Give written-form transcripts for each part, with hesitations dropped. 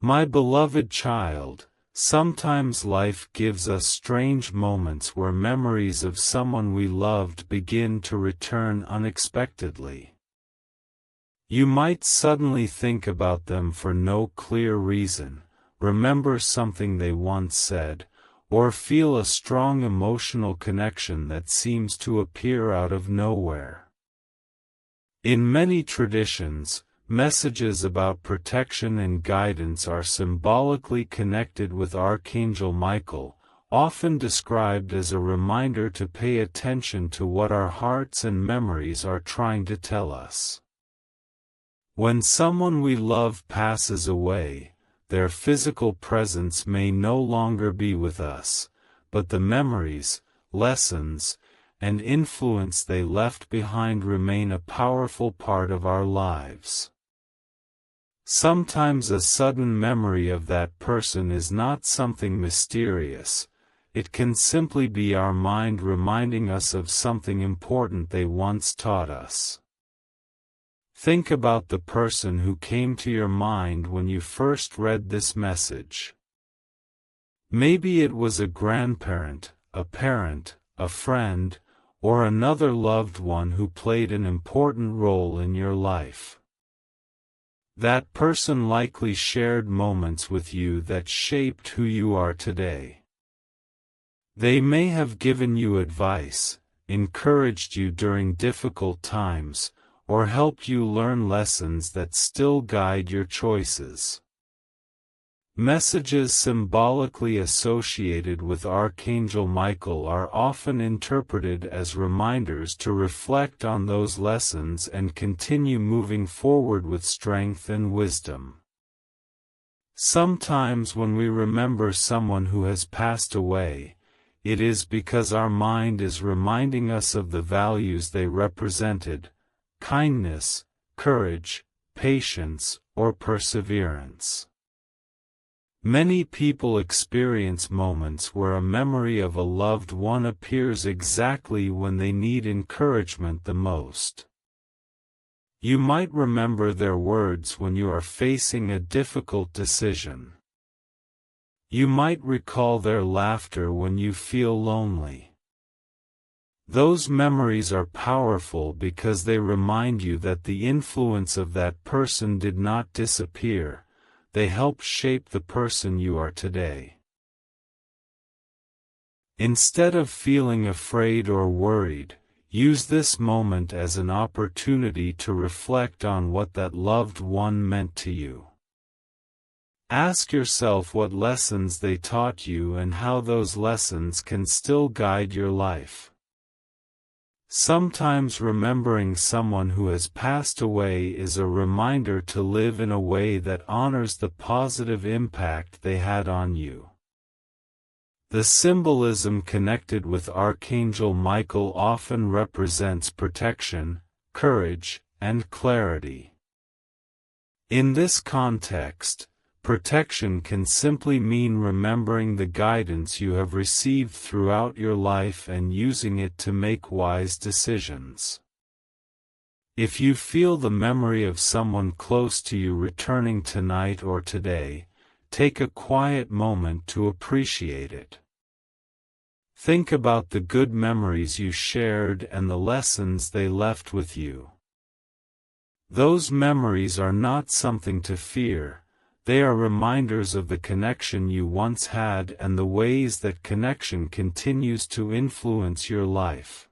My beloved child, sometimes life gives us strange moments where memories of someone we loved begin to return unexpectedly. You might suddenly think about them for no clear reason, remember something they once said, or feel a strong emotional connection that seems to appear out of nowhere. In many traditions, messages about protection and guidance are symbolically connected with Archangel Michael, often described as a reminder to pay attention to what our hearts and memories are trying to tell us. When someone we love passes away, their physical presence may no longer be with us, but the memories, lessons, and influence they left behind remain a powerful part of our lives. Sometimes a sudden memory of that person is not something mysterious, it can simply be our mind reminding us of something important they once taught us. Think about the person who came to your mind when you first read this message. Maybe it was a grandparent, a parent, a friend, or another loved one who played an important role in your life. That person likely shared moments with you that shaped who you are today. They may have given you advice, encouraged you during difficult times, or helped you learn lessons that still guide your choices. Messages symbolically associated with Archangel Michael are often interpreted as reminders to reflect on those lessons and continue moving forward with strength and wisdom. Sometimes when we remember someone who has passed away, it is because our mind is reminding us of the values they represented: kindness, courage, patience, or perseverance. Many people experience moments where a memory of a loved one appears exactly when they need encouragement the most. You might remember their words when you are facing a difficult decision. You might recall their laughter when you feel lonely. Those memories are powerful because they remind you that the influence of that person did not disappear. They help shape the person you are today. Instead of feeling afraid or worried, use this moment as an opportunity to reflect on what that loved one meant to you. Ask yourself what lessons they taught you and how those lessons can still guide your life. Sometimes remembering someone who has passed away is a reminder to live in a way that honors the positive impact they had on you. The symbolism connected with Archangel Michael often represents protection, courage, and clarity. In this context, protection can simply mean remembering the guidance you have received throughout your life and using it to make wise decisions. If you feel the memory of someone close to you returning tonight or today, take a quiet moment to appreciate it. Think about the good memories you shared and the lessons they left with you. Those memories are not something to fear. They are reminders of the connection you once had and the ways that connection continues to influence your life.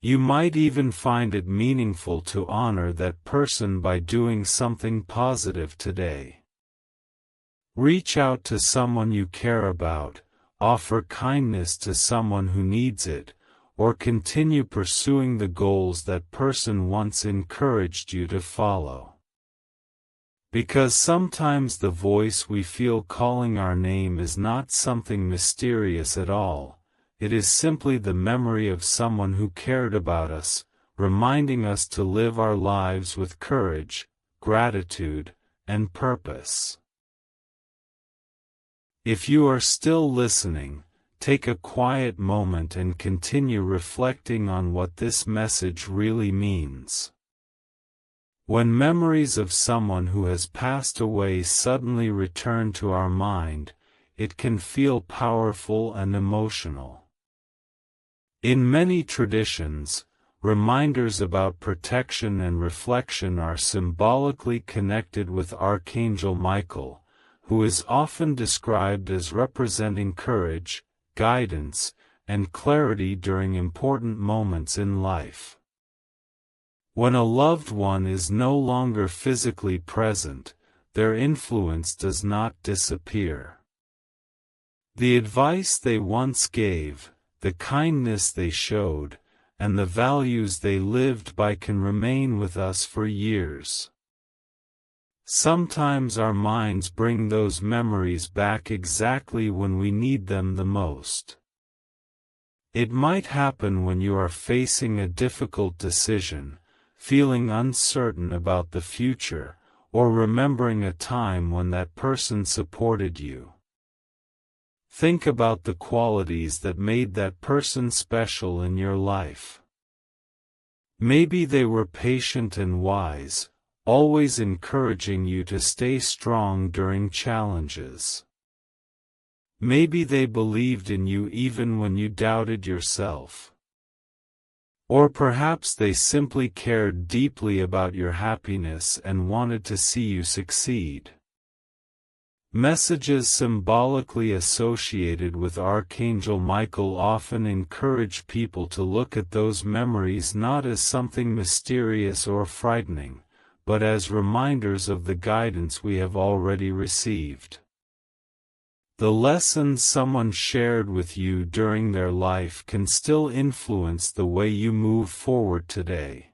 You might even find it meaningful to honor that person by doing something positive today. Reach out to someone you care about, offer kindness to someone who needs it, or continue pursuing the goals that person once encouraged you to follow. Because sometimes the voice we feel calling our name is not something mysterious at all, it is simply the memory of someone who cared about us, reminding us to live our lives with courage, gratitude, and purpose. If you are still listening, take a quiet moment and continue reflecting on what this message really means. When memories of someone who has passed away suddenly return to our mind, it can feel powerful and emotional. In many traditions, reminders about protection and reflection are symbolically connected with Archangel Michael, who is often described as representing courage, guidance, and clarity during important moments in life. When a loved one is no longer physically present, their influence does not disappear. The advice they once gave, the kindness they showed, and the values they lived by can remain with us for years. Sometimes our minds bring those memories back exactly when we need them the most. It might happen when you are facing a difficult decision, feeling uncertain about the future, or remembering a time when that person supported you. Think about the qualities that made that person special in your life. Maybe they were patient and wise, always encouraging you to stay strong during challenges. Maybe they believed in you even when you doubted yourself. Or perhaps they simply cared deeply about your happiness and wanted to see you succeed. Messages symbolically associated with Archangel Michael often encourage people to look at those memories not as something mysterious or frightening, but as reminders of the guidance we have already received. The lessons someone shared with you during their life can still influence the way you move forward today.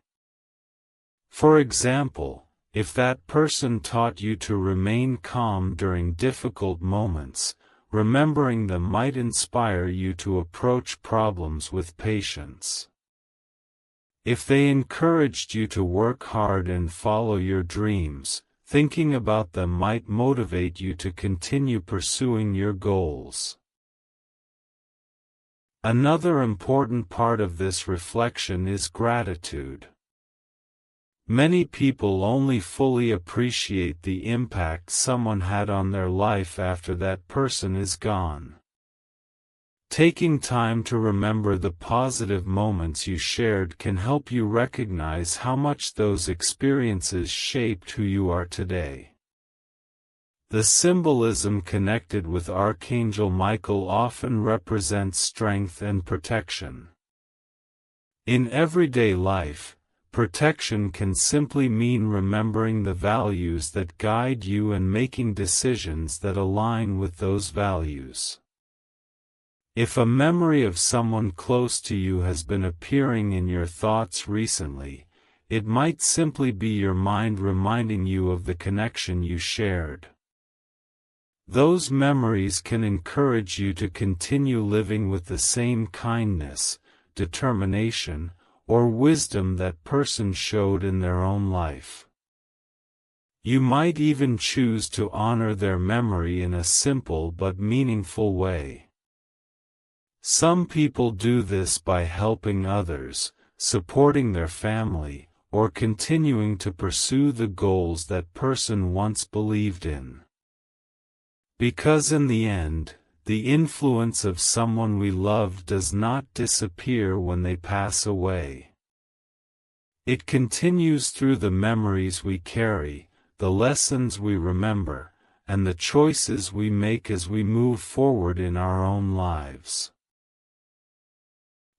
For example, if that person taught you to remain calm during difficult moments, remembering them might inspire you to approach problems with patience. If they encouraged you to work hard and follow your dreams, thinking about them might motivate you to continue pursuing your goals. Another important part of this reflection is gratitude. Many people only fully appreciate the impact someone had on their life after that person is gone. Taking time to remember the positive moments you shared can help you recognize how much those experiences shaped who you are today. The symbolism connected with Archangel Michael often represents strength and protection. In everyday life, protection can simply mean remembering the values that guide you and making decisions that align with those values. If a memory of someone close to you has been appearing in your thoughts recently, it might simply be your mind reminding you of the connection you shared. Those memories can encourage you to continue living with the same kindness, determination, or wisdom that person showed in their own life. You might even choose to honor their memory in a simple but meaningful way. Some people do this by helping others, supporting their family, or continuing to pursue the goals that person once believed in. Because in the end, the influence of someone we love does not disappear when they pass away. It continues through the memories we carry, the lessons we remember, and the choices we make as we move forward in our own lives.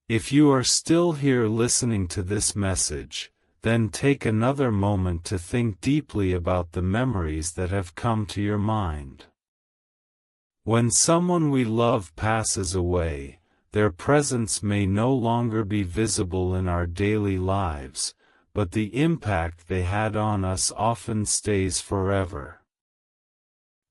If you are still here listening to this message, then take another moment to think deeply about the memories that have come to your mind. When someone we love passes away, their presence may no longer be visible in our daily lives, but the impact they had on us often stays forever.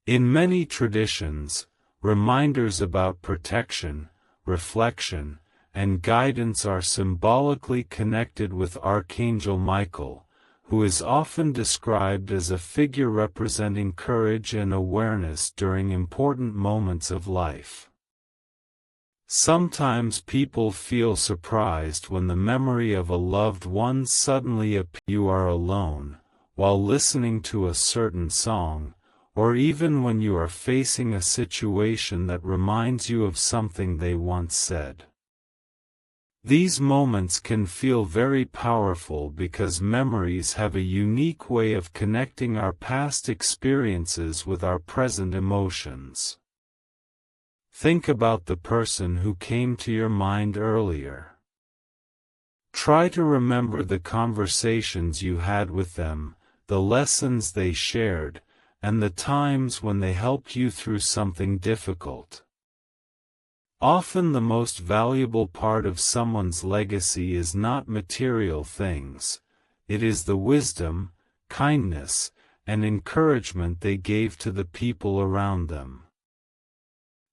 In many traditions, reminders about protection, reflection, and guidance are symbolically connected with Archangel Michael, who is often described as a figure representing courage and awareness during important moments of life. Sometimes people feel surprised when the memory of a loved one suddenly appears. You are alone, while listening to a certain song, or even when you are facing a situation that reminds you of something they once said. These moments can feel very powerful because memories have a unique way of connecting our past experiences with our present emotions. Think about the person who came to your mind earlier. Try to remember the conversations you had with them, the lessons they shared, and the times when they helped you through something difficult. Often the most valuable part of someone's legacy is not material things, it is the wisdom, kindness, and encouragement they gave to the people around them.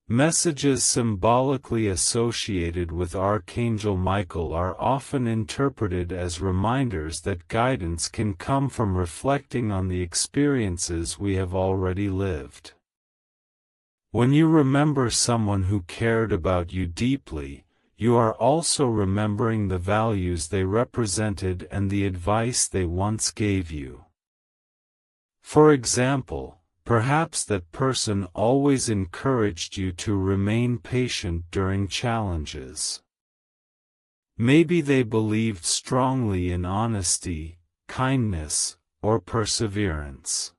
Messages symbolically associated with Archangel Michael are often interpreted as reminders that guidance can come from reflecting on the experiences we have already lived. When you remember someone who cared about you deeply, you are also remembering the values they represented and the advice they once gave you. For example, perhaps that person always encouraged you to remain patient during challenges. Maybe they believed strongly in honesty, kindness, or perseverance.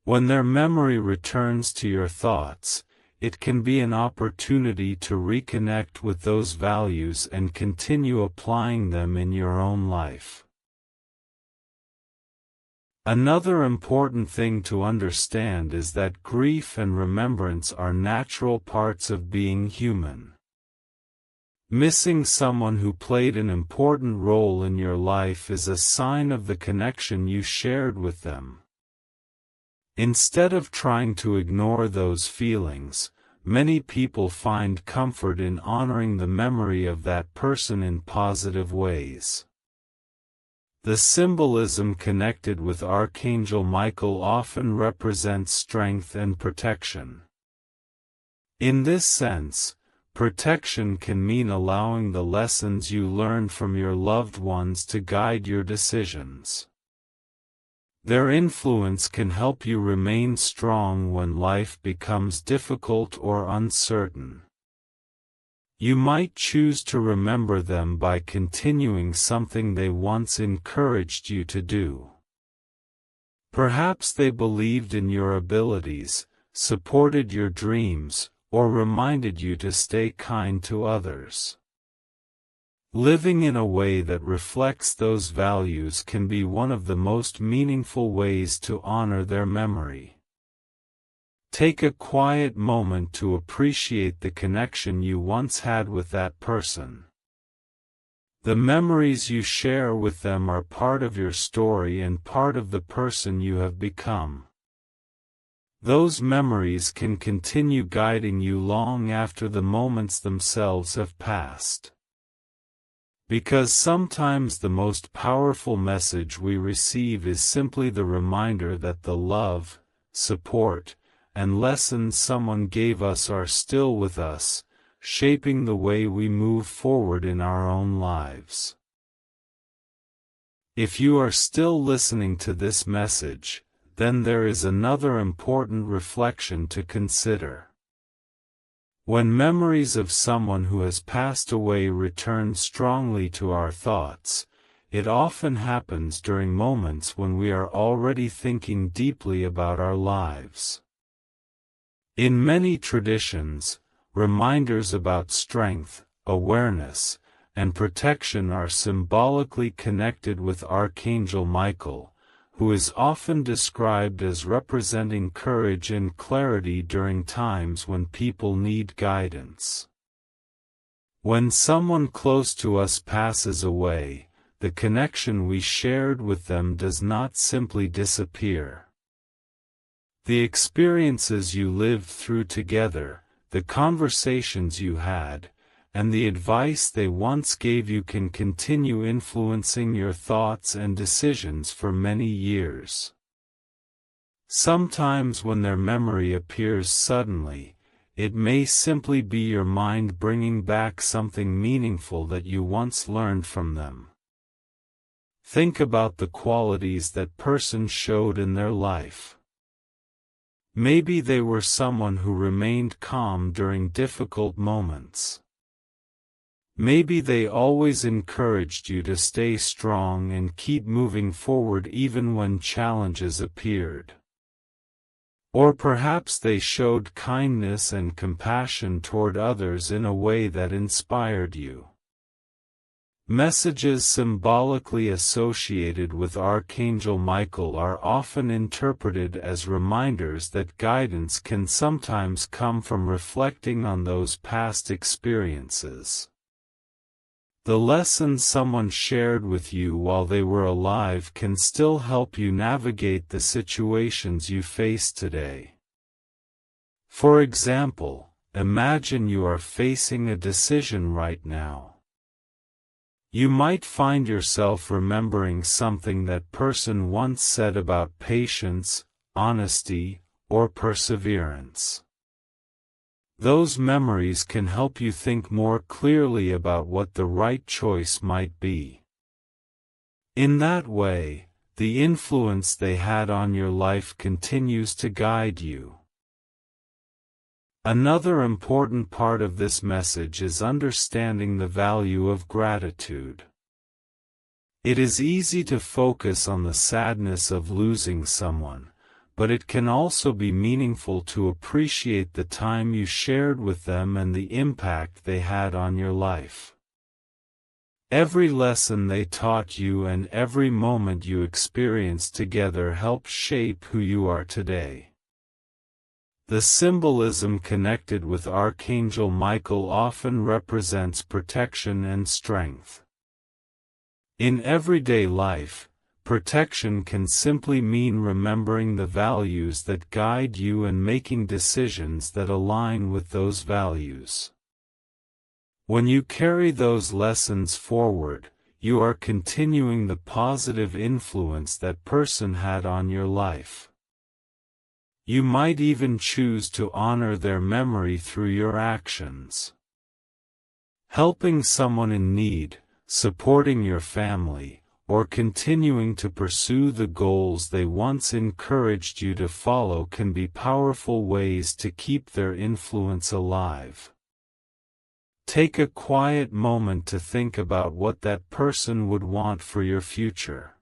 When their memory returns to your thoughts, it can be an opportunity to reconnect with those values and continue applying them in your own life. Another important thing to understand is that grief and remembrance are natural parts of being human. Missing someone who played an important role in your life is a sign of the connection you shared with them. Instead of trying to ignore those feelings, many people find comfort in honoring the memory of that person in positive ways. The symbolism connected with Archangel Michael often represents strength and protection. In this sense, protection can mean allowing the lessons you learned from your loved ones to guide your decisions. Their influence can help you remain strong when life becomes difficult or uncertain. You might choose to remember them by continuing something they once encouraged you to do. Perhaps they believed in your abilities, supported your dreams, or reminded you to stay kind to others. Living in a way that reflects those values can be one of the most meaningful ways to honor their memory. Take a quiet moment to appreciate the connection you once had with that person. The memories you share with them are part of your story and part of the person you have become. Those memories can continue guiding you long after the moments themselves have passed. Because sometimes the most powerful message we receive is simply the reminder that the love, support, and lessons someone gave us are still with us, shaping the way we move forward in our own lives. If you are still listening to this message, then there is another important reflection to consider. When memories of someone who has passed away return strongly to our thoughts, it often happens during moments when we are already thinking deeply about our lives. In many traditions, reminders about strength, awareness, and protection are symbolically connected with Archangel Michael, who is often described as representing courage and clarity during times when people need guidance. When someone close to us passes away, the connection we shared with them does not simply disappear. The experiences you lived through together, the conversations you had, and the advice they once gave you can continue influencing your thoughts and decisions for many years. Sometimes when their memory appears suddenly, it may simply be your mind bringing back something meaningful that you once learned from them. Think about the qualities that person showed in their life. Maybe they were someone who remained calm during difficult moments. Maybe they always encouraged you to stay strong and keep moving forward even when challenges appeared. Or perhaps they showed kindness and compassion toward others in a way that inspired you. Messages symbolically associated with Archangel Michael are often interpreted as reminders that guidance can sometimes come from reflecting on those past experiences. The lessons someone shared with you while they were alive can still help you navigate the situations you face today. For example, imagine you are facing a decision right now. You might find yourself remembering something that person once said about patience, honesty, or perseverance. Those memories can help you think more clearly about what the right choice might be. In that way, the influence they had on your life continues to guide you. Another important part of this message is understanding the value of gratitude. It is easy to focus on the sadness of losing someone, but it can also be meaningful to appreciate the time you shared with them and the impact they had on your life. Every lesson they taught you and every moment you experienced together helped shape who you are today. The symbolism connected with Archangel Michael often represents protection and strength. In everyday life, protection can simply mean remembering the values that guide you and making decisions that align with those values. When you carry those lessons forward, you are continuing the positive influence that person had on your life. You might even choose to honor their memory through your actions. Helping someone in need, supporting your family, or continuing to pursue the goals they once encouraged you to follow can be powerful ways to keep their influence alive. Take a quiet moment to think about what that person would want for your future.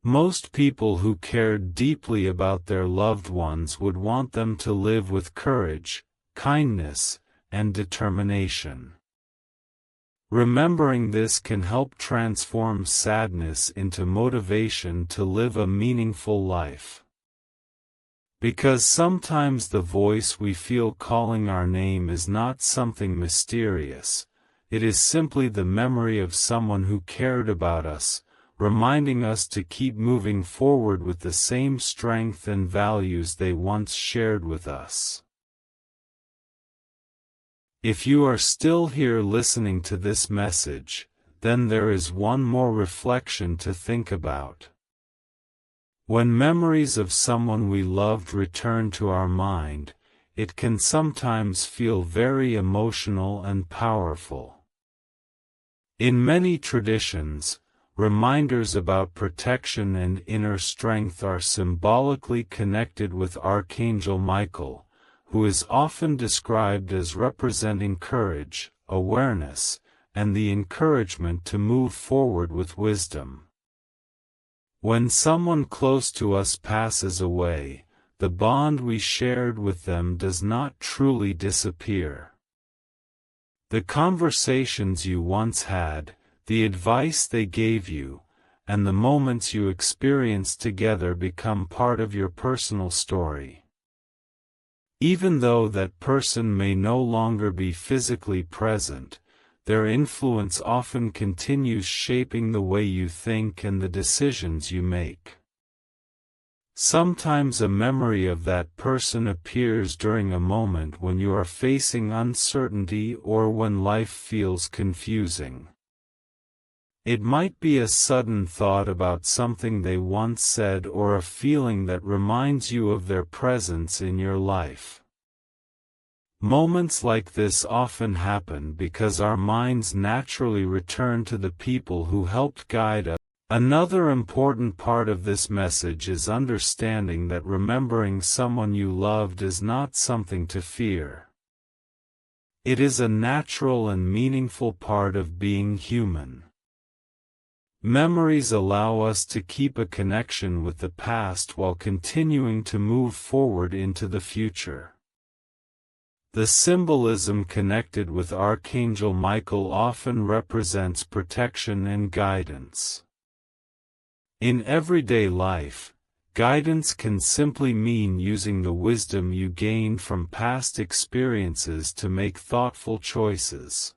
Most people who cared deeply about their loved ones would want them to live with courage, kindness, and determination. Remembering this can help transform sadness into motivation to live a meaningful life. Because sometimes the voice we feel calling our name is not something mysterious, it is simply the memory of someone who cared about us, reminding us to keep moving forward with the same strength and values they once shared with us. If you are still here listening to this message, then there is one more reflection to think about. When memories of someone we loved return to our mind, it can sometimes feel very emotional and powerful. In many traditions, reminders about protection and inner strength are symbolically connected with Archangel Michael, who is often described as representing courage, awareness, and the encouragement to move forward with wisdom. When someone close to us passes away, the bond we shared with them does not truly disappear. The conversations you once had, the advice they gave you, and the moments you experienced together become part of your personal story. Even though that person may no longer be physically present, their influence often continues shaping the way you think and the decisions you make. Sometimes a memory of that person appears during a moment when you are facing uncertainty or when life feels confusing. It might be a sudden thought about something they once said or a feeling that reminds you of their presence in your life. Moments like this often happen because our minds naturally return to the people who helped guide us. Another important part of this message is understanding that remembering someone you loved is not something to fear. It is a natural and meaningful part of being human. Memories allow us to keep a connection with the past while continuing to move forward into the future. The symbolism connected with Archangel Michael often represents protection and guidance. In everyday life, guidance can simply mean using the wisdom you gained from past experiences to make thoughtful choices.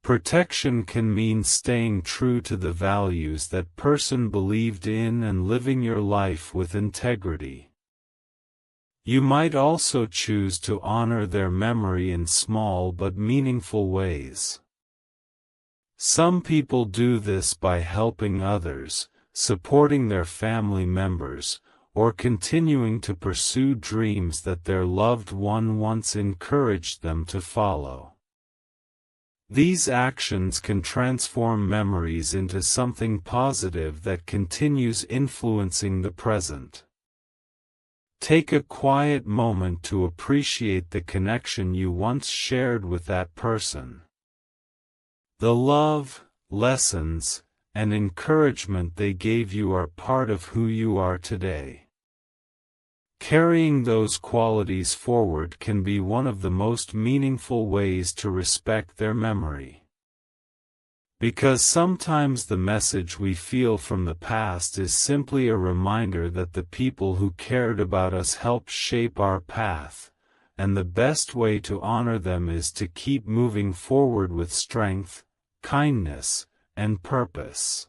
Protection can mean staying true to the values that person believed in and living your life with integrity. You might also choose to honor their memory in small but meaningful ways. Some people do this by helping others, supporting their family members, or continuing to pursue dreams that their loved one once encouraged them to follow. These actions can transform memories into something positive that continues influencing the present. Take a quiet moment to appreciate the connection you once shared with that person. The love, lessons, and encouragement they gave you are part of who you are today. Carrying those qualities forward can be one of the most meaningful ways to respect their memory. Because sometimes the message we feel from the past is simply a reminder that the people who cared about us helped shape our path, and the best way to honor them is to keep moving forward with strength, kindness, and purpose.